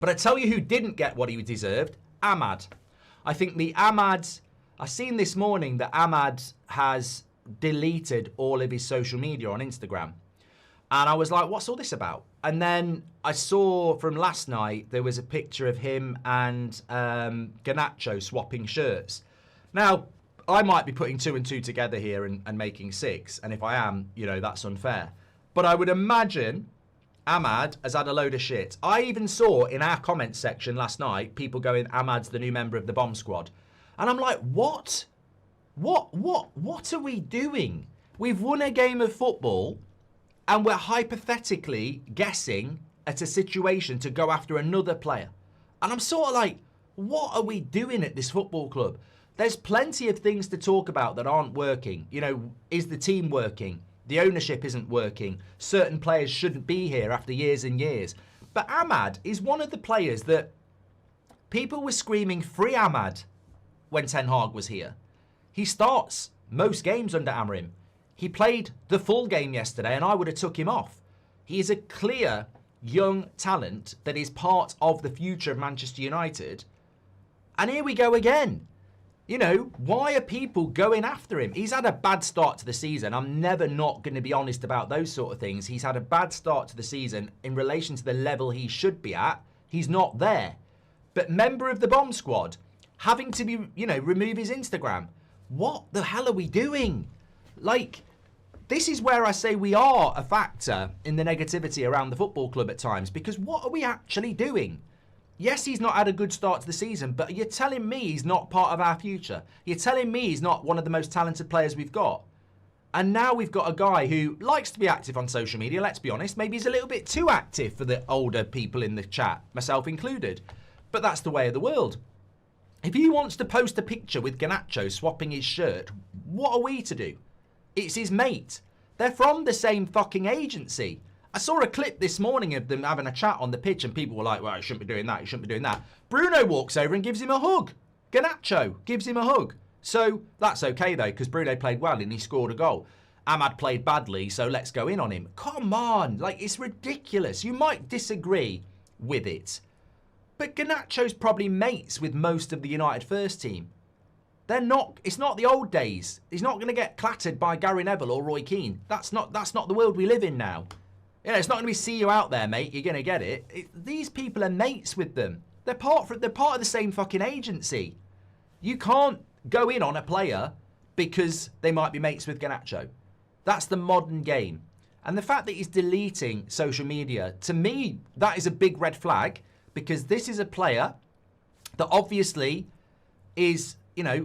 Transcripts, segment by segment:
But I tell you who didn't get what he deserved, Ahmad. I think I've seen this morning that Ahmad has deleted all of his social media on Instagram. And I was like, what's all this about? And then I saw from last night, there was a picture of him and Garnacho swapping shirts. Now, I might be putting 2 and 2 together here and making 6. And if I am, that's unfair. But I would imagine Ahmad has had a load of shit. I even saw in our comments section last night, people going, Ahmad's the new member of the bomb squad. And I'm like, what? What are we doing? We've won a game of football and we're hypothetically guessing at a situation to go after another player. And I'm sort of like, what are we doing at this football club? There's plenty of things to talk about that aren't working. Is the team working? The ownership isn't working. Certain players shouldn't be here after years and years. But Ahmad is one of the players that people were screaming free Ahmad when Ten Hag was here. He starts most games under Amorim. He played the full game yesterday and I would have took him off. He is a clear young talent that is part of the future of Manchester United. And here we go again. Why are people going after him? He's had a bad start to the season. I'm never not going to be honest about those sort of things. He's had a bad start to the season in relation to the level he should be at. He's not there. But member of the bomb squad, having to be, remove his Instagram. What the hell are we doing? This is where I say we are a factor in the negativity around the football club at times, because what are we actually doing? Yes, he's not had a good start to the season, but you're telling me he's not part of our future. You're telling me he's not one of the most talented players we've got. And now we've got a guy who likes to be active on social media, let's be honest. Maybe he's a little bit too active for the older people in the chat, myself included. But that's the way of the world. If he wants to post a picture with Garnacho swapping his shirt, what are we to do? It's his mate. They're from the same fucking agency. I saw a clip this morning of them having a chat on the pitch and people were like, well, you shouldn't be doing that, you shouldn't be doing that. Bruno walks over and gives him a hug. Garnacho gives him a hug. So that's okay though, because Bruno played well and he scored a goal. Ahmad played badly, so let's go in on him. Come on, it's ridiculous. You might disagree with it, but Garnacho's probably mates with most of the United first team. It's not the old days. He's not going to get clattered by Gary Neville or Roy Keane. That's not the world we live in now. It's not going to be see you out there, mate. You're going to get it. These people are mates with them. They're part of the same fucking agency. You can't go in on a player because they might be mates with Garnacho. That's the modern game. And the fact that he's deleting social media, to me, that is a big red flag, because this is a player that obviously is,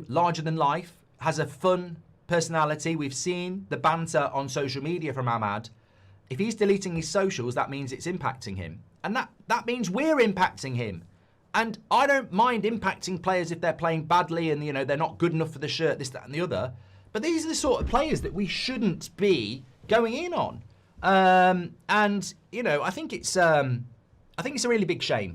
larger than life, has a fun personality. We've seen the banter on social media from Ahmad. If he's deleting his socials, that means it's impacting him. And that means we're impacting him. And I don't mind impacting players if they're playing badly and, they're not good enough for the shirt, this, that and the other. But these are the sort of players that we shouldn't be going in on. I think it's a really big shame.